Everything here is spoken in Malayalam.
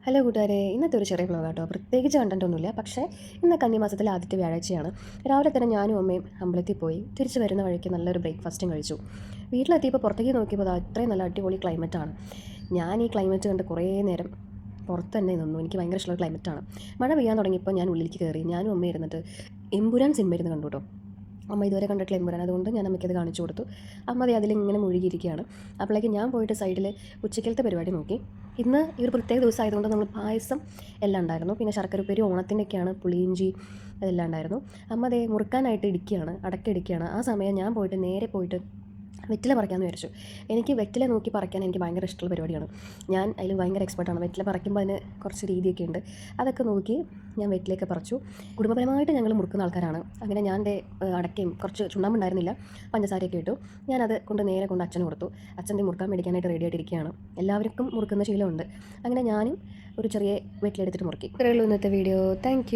ഹലോ കൂട്ടുകാരെ, ഇന്നത്തെ ഒരു ചെറിയ വ്ലോഗ് കേട്ടോ. പ്രത്യേകിച്ച് കണ്ടന്റ് ഒന്നുമില്ല. പക്ഷേ ഇന്ന് കന്നിമാസത്തിലെ ആദ്യത്തെ വ്യാഴാഴ്ചയാണ്. രാവിലെ തന്നെ ഞാനും അമ്മയും അമ്പലത്തിൽ പോയി തിരിച്ച് വരുന്ന വഴിക്ക് നല്ലൊരു ബ്രേക്ക്ഫാസ്റ്റും കഴിച്ചു. വീട്ടിലെത്തിയപ്പോൾ പുറത്തേക്ക് നോക്കിയപ്പോൾ അത്രയും നല്ല അടിപൊളി ക്ലൈമറ്റാണ്. ഞാൻ ഈ ക്ലൈമറ്റ് കണ്ട് കുറേ നേരം പുറത്ത് തന്നെ നിന്നു. എനിക്ക് ഭയങ്കര ഇഷ്ടമുള്ള ക്ലൈമറ്റാണ്. മഴ പെയ്യാൻ തുടങ്ങിയപ്പോൾ ഞാൻ ഉള്ളിലേക്ക് കയറി. ഞാനും അമ്മയും ഇരുന്നിട്ട് എമ്പുരാൻ സിനിമ ഇരുന്ന് കണ്ടു കേട്ടോ. അമ്മ ഇതുവരെ കണ്ടിട്ടില്ല എമ്പുരാൻ, അതുകൊണ്ട് ഞാൻ അമ്മയ്ക്കത് കാണിച്ചു കൊടുത്തു. അമ്മ അത് അതിലിങ്ങനെ മുഴുകിയിരിക്കുകയാണ്. അപ്പോഴേക്കും ഞാൻ പോയിട്ട് സൈഡിൽ ഉച്ചക്കലത്തെ പരിപാടി നോക്കി. ഇന്ന് ഈ ഒരു പ്രത്യേക ദിവസം ആയതുകൊണ്ട് നമ്മൾ പായസം എല്ലാം ഉണ്ടായിരുന്നു. പിന്നെ ശർക്കര ഉപ്പേരി ഓണത്തിൻ്റെയൊക്കെയാണ്, പുളിയിഞ്ചി അതെല്ലാം ഉണ്ടായിരുന്നു. അമ്മ അതേ മുറുക്കാനായിട്ട് ഇടിക്കുകയാണ്, അടക്ക ആ സമയം ഞാൻ പോയിട്ട് നേരെ പോയിട്ട് വെറ്റില പറിക്കാമെന്ന് വിചാരിച്ചു. എനിക്ക് വെറ്റില നോക്കി പറിക്കാൻ എനിക്ക് ഭയങ്കര ഇഷ്ടമുള്ള പരിപാടിയാണ്. ഞാൻ അതിൽ ഭയങ്കര എക്സ്പെർട്ടാണ്. വെറ്റില പറിക്കുമ്പോൾ അതിന് കുറച്ച് രീതിയൊക്കെ ഉണ്ട്. അതൊക്കെ നോക്കി ഞാൻ വെറ്റിലയൊക്കെ പറിച്ചു. കുടുംബപരമായിട്ട് ഞങ്ങൾ മുറുക്കുന്ന ആൾക്കാരാണ്. അങ്ങനെ ഞാൻ എൻ്റെ അടക്കയും കുറച്ച് ചുണ്ണാമ്പുണ്ടായിരുന്നില്ല, പഞ്ചസാരയൊക്കെ ഇട്ടു. ഞാനത് നേരെ കൊണ്ട് അച്ഛന് കൊടുത്തു. അച്ഛൻ്റെ മുറുക്കാൻ മേടിക്കാനായിട്ട് റെഡി ആയിട്ടിരിക്കുകയാണ്. എല്ലാവർക്കും മുറുക്കുന്ന ശീലമുണ്ട്. അങ്ങനെ ഞാനും ഒരു ചെറിയ വെറ്റില എടുത്തിട്ട് മുറുക്കി. ഇത്രയേ ഉള്ളൂ ഇന്നത്തെ വീഡിയോ. താങ്ക്